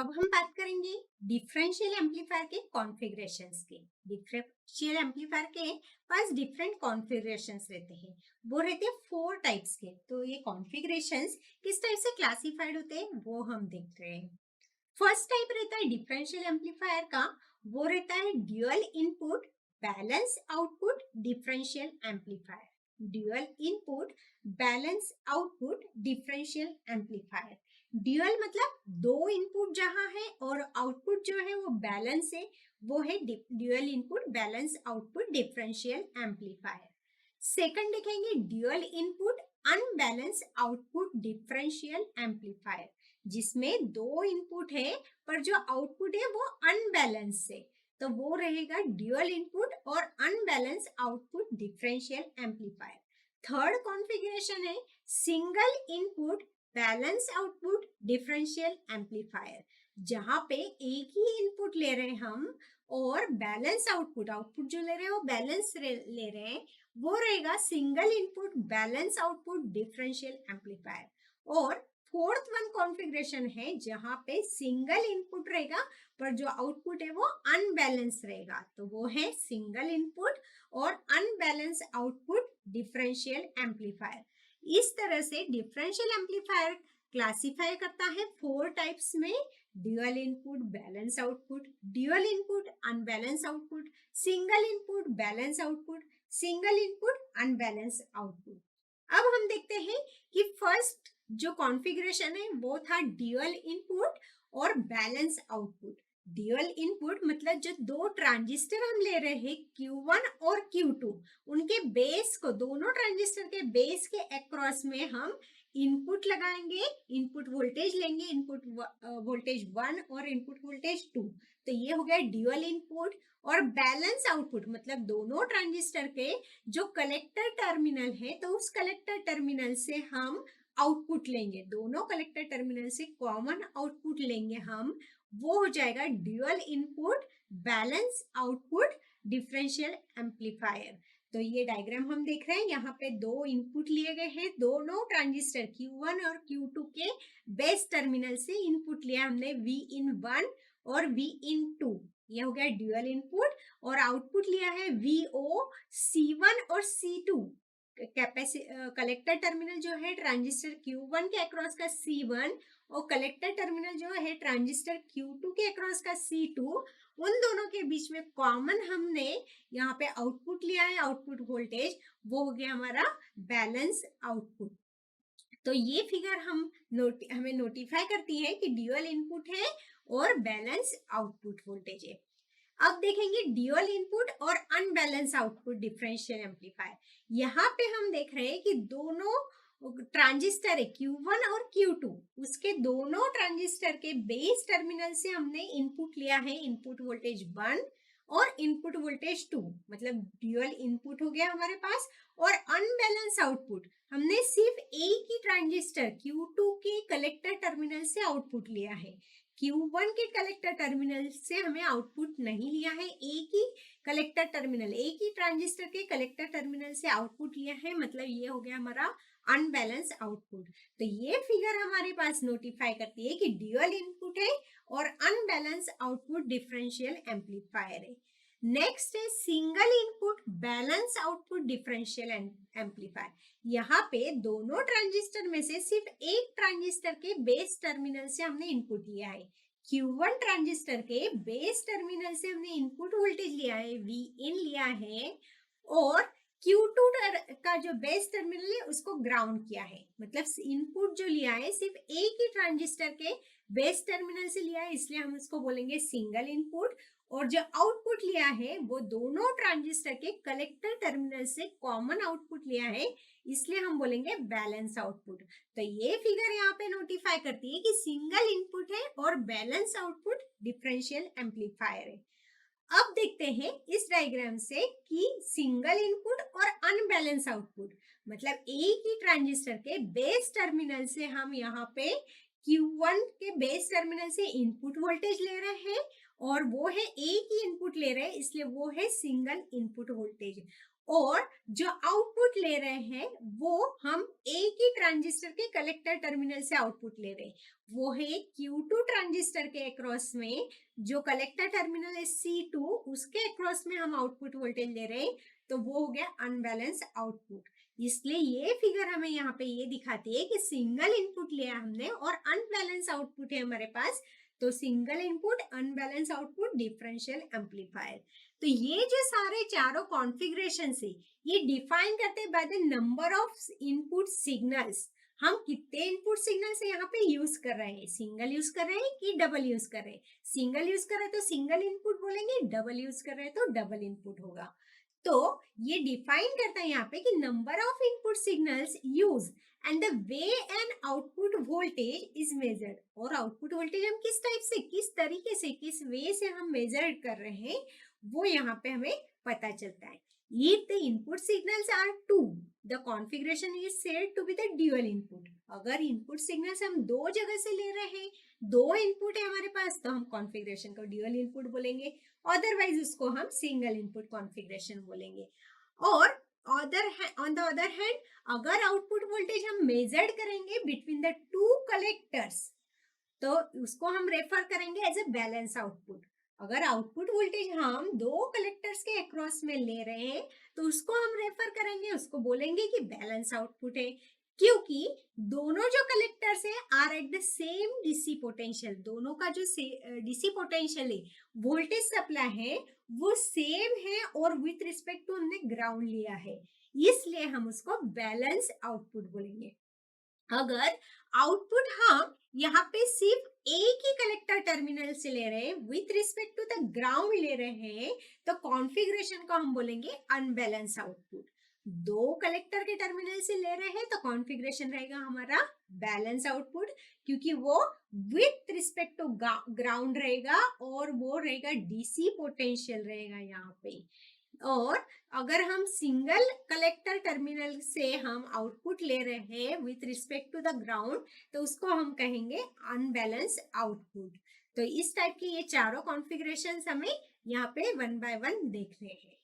अब हम बात करेंगे डिफरेंशियल एम्पलीफायर के कॉन्फ़िगरेशंस के। डिफरेंशियल एम्पलीफायर के पास डिफरेंट कॉन्फ़िगरेशंस रहते हैं। वो रहते हैं 4 टाइप्स के। तो ये कॉन्फ़िगरेशंस किस टाइप से क्लासिफाइड होते हैं वो हम देख रहे हैं। फर्स्ट टाइप रहता है डिफरेंशियल एम्पलीफायर का, वो रहता है dual input balance output differential amplifier. Dual input balance output differential amplifier. Dual मतलब दो इनपुट जहां है और आउटपुट जो है वो बैलेंस है, वो है dual input balance output differential amplifier. Second देखेंगे dual input unbalance output differential amplifier, जिसमें दो इनपुट है पर जो आउटपुट है वो अनबैलेंस है, तो वो रहेगा ड्यूअल इनपुट और unbalance output differential amplifier. Third configuration है single input balance output differential amplifier, जहां पे एक ही इनपुट ले रहे हैं हम और बैलेंस आउटपुट आउटपुट जो ले रहे हैं वो बैलेंस ले रहे हैं, वो रहेगा single input balance output differential amplifier. और फोर्थ वन कॉन्फ़िगरेशन है जहां पे सिंगल इनपुट रहेगा पर जो आउटपुट है वो अनबैलेंस रहेगा, तो वो है सिंगल इनपुट और अनबैलेंस आउटपुट डिफरेंशियल एम्पलीफायर। इस तरह से डिफरेंशियल एम्पलीफायर क्लासिफाई करता है 4 टाइप्स में: dual input balance output, dual input unbalance output, single input balance output, single input unbalance output. अब हम देखते हैं कि फर्स्ट जो कॉन्फ़िगरेशन है वो था ड्यूअल इनपुट और बैलेंस आउटपुट। ड्यूअल इनपुट मतलब जो दो ट्रांजिस्टर हम ले रहे हैं Q1 और Q2, उनके बेस को, दोनों ट्रांजिस्टर के बेस के अक्रॉस में हम इनपुट लगाएंगे, इनपुट वोल्टेज लेंगे, इनपुट वोल्टेज 1 और इनपुट वोल्टेज 2। तो ये हो गया ड्यूअल इनपुट। और बैलेंस आउटपुट मतलब दोनों ट्रांजिस्टर के जो कलेक्टर टर्मिनल है, तो उस कलेक्टर टर्मिनल से हम आउटपुट लेंगे, दोनों कलेक्टर टर्मिनल से कॉमन आउटपुट लेंगे हम, वो हो जाएगा dual input balance output differential amplifier. तो ये डायग्राम हम देख रहे हैं, यहाँ पे दो इनपुट लिए गए हैं, दोनों ट्रांजिस्टर Q1 और Q2 के बेस टर्मिनल से इनपुट लिया हमने Vin1 और Vin2, ये हो गया ड्यूअल इनपुट। और आउटपुट लिया है VO C1 और C2। कलेक्टर टर्मिनल जो है ट्रांजिस्टर Q1 के अक्रॉस का C1 और कलेक्टर टर्मिनल जो है ट्रांजिस्टर Q2 के अक्रॉस का C2, उन दोनों के बीच में कॉमन हमने यहाँ पे आउटपुट लिया है, आउटपुट वोल्टेज, वो हो गया हमारा बैलेंस आउटपुट। तो ये फिगर हमें नोटिफाई करती है कि ड्यूअल इनपुट है और बैलेंस आउटपुट वोल्टेज है। अब देखेंगे ड्यूअल इनपुट और अनबैलेंस आउटपुट डिफरेंशियल एम्पलीफायर। यहाँ पे हम देख रहे हैं कि दोनों ट्रांजिस्टर है Q1 और Q2, उसके दोनों ट्रांजिस्टर के बेस टर्मिनल से हमने इनपुट लिया है, इनपुट वोल्टेज 1 और इनपुट वोल्टेज 2, मतलब ड्यूअल इनपुट हो गया हमारे पास। और अनबैलेंस आउटपुट हमने सिर्फ एक ही ट्रांजिस्टर Q2 के कलेक्टर टर्मिनल से आउटपुट लिया है, Q1 के कलेक्टर टर्मिनल से हमें आउटपुट नहीं लिया है, एक ही कलेक्टर टर्मिनल, एक ही ट्रांजिस्टर के कलेक्टर टर्मिनल से आउटपुट लिया है, मतलब ये हो गया हमारा अनबैलेंस आउटपुट। तो ये फिगर हमारे पास नोटिफाई करती है कि ड्यूअल इनपुट है और अनबैलेंस आउटपुट डिफरेंशियल एम्पलीफायर है। नेक्स्ट है single input balance output differential amplifier. यहाँ पे दोनों ट्रांजिस्टर में से सिर्फ एक ट्रांजिस्टर के बेस टर्मिनल से हमने इनपुट लिया है, Q1 ट्रांजिस्टर के बेस टर्मिनल से हमने इनपुट वोल्टेज लिया है, Vin लिया है, और Q2 का जो बेस टर्मिनल है उसको ग्राउंड किया है, मतलब इनपुट जो लिया है सिर्फ एक ही ट्रांजिस्टर के बेस टर्मिनल से लिया है, इसलिए हम इसको बोलेंगे सिंगल इनपुट। और जो आउटपुट लिया है वो दोनों ट्रांजिस्टर के कलेक्टर टर्मिनल से कॉमन आउटपुट लिया है, इसलिए हम बोलेंगे बैलेंस आउटपुट। तो ये फिगर यहाँ पे नोटिफाई करती है कि सिंगल इनपुट है और बैलेंस आउटपुट डिफरेंशियल एम्पलीफायर है। अब देखते हैं इस डायग्राम से कि सिंगल इनपुट और अनबैलेंस आउटपुट, मतलब एक ही ट्रांजिस्टर के बेस टर्मिनल से हम यहाँ पे Q1 के बेस टर्मिनल से इनपुट वोल्टेज ले रहे हैं और वो है एक ही इनपुट ले रहे हैं, इसलिए वो है सिंगल इनपुट वोल्टेज। और जो आउटपुट ले रहे हैं वो हम एक ही ट्रांजिस्टर के कलेक्टर टर्मिनल से आउटपुट ले रहे हैं, वो है Q2 ट्रांजिस्टर के अक्रॉस में जो कलेक्टर टर्मिनल है C2 उसके अक्रॉस में हम आउटपुट वोल्टेज ले रहे हैं, तो वो हो गया अनबैलेंस आउटपुट। इसलिए ये फिगर हमें यहाँ पे ये दिखाती है कि सिंगल इनपुट लिया हमने और अनबैलेंस आउटपुट है हमारे पास, तो single input unbalance output differential amplifier. तो ये जो सारे चारों कॉन्फ़िगरेशन है ये डिफाइन करते by the number of input signals. हम कितने इनपुट सिग्नल्स यहाँ पे यूज कर रहे हैं, सिंगल यूज कर रहे हैं कि डबल यूज कर रहे हैं। सिंगल यूज कर रहे हैं तो सिंगल इनपुट बोलेंगे, डबल यूज कर रहे हैं तो डबल इनपुट होगा। तो ये डिफाइन करता है यहाँ पे कि number of input signals use and the way an output voltage is measured. और आउटपुट वोल्टेज हम किस टाइप से, किस तरीके से, किस वे से हम मेजर कर रहे हैं वो यहाँ पे हमें पता चलता है। If the input signals are two, the configuration is said to be the dual input। अगर इनपुट सिग्नल्स हम दो जगह से ले रहे हैं, दो इनपुट है हमारे पास, तो हम कॉन्फ़िगरेशन को ड्यूअल इनपुट बोलेंगे, अदरवाइज उसको हम सिंगल इनपुट कॉन्फ़िगरेशन बोलेंगे। और ऑन द अदर हैंड अगर आउटपुट वोल्टेज हम मेजर्ड करेंगे बिटवीन द टू कलेक्टर्स, तो उसको हम रेफर करेंगे एज ए बैलेंस आउटपुट। अगर आउटपुट वोल्टेज हम दो कलेक्टर्स के अक्रॉस में ले रहे हैं तो उसको हम रेफर करेंगे, उसको बोलेंगे कि बैलेंस आउटपुट है, क्योंकि दोनों जो कलेक्टर्स है are at the same DC potential. दोनों का जो डीसी पोटेंशियल है, वोल्टेज सप्लाई है, वो सेम है और विथ रिस्पेक्ट टू हमने ग्राउंड लिया है, इसलिए हम उसको बैलेंस आउटपुट बोलेंगे। अगर आउटपुट हम यहाँ पे सिर्फ एक ही कलेक्टर टर्मिनल से ले रहे हैं, with respect to the ground ले रहे हैं, तो कॉन्फ़िगरेशन को हम बोलेंगे अनबैलेंस आउटपुट। दो कलेक्टर के टर्मिनल से ले रहे हैं तो कॉन्फ़िगरेशन रहेगा हमारा बैलेंस आउटपुट, क्योंकि वो विथ रिस्पेक्ट टू ग्राउंड रहेगा और वो रहेगा डीसी पोटेंशियल रहेगा यहाँ पे। और अगर हम सिंगल कलेक्टर टर्मिनल से हम आउटपुट ले रहे हैं with respect to the ground, तो उसको हम कहेंगे अनबैलेंस आउटपुट। तो इस टाइप के ये चारों कॉन्फ़िगरेशंस हमें यहाँ पे वन बाय वन देख रहे हैं।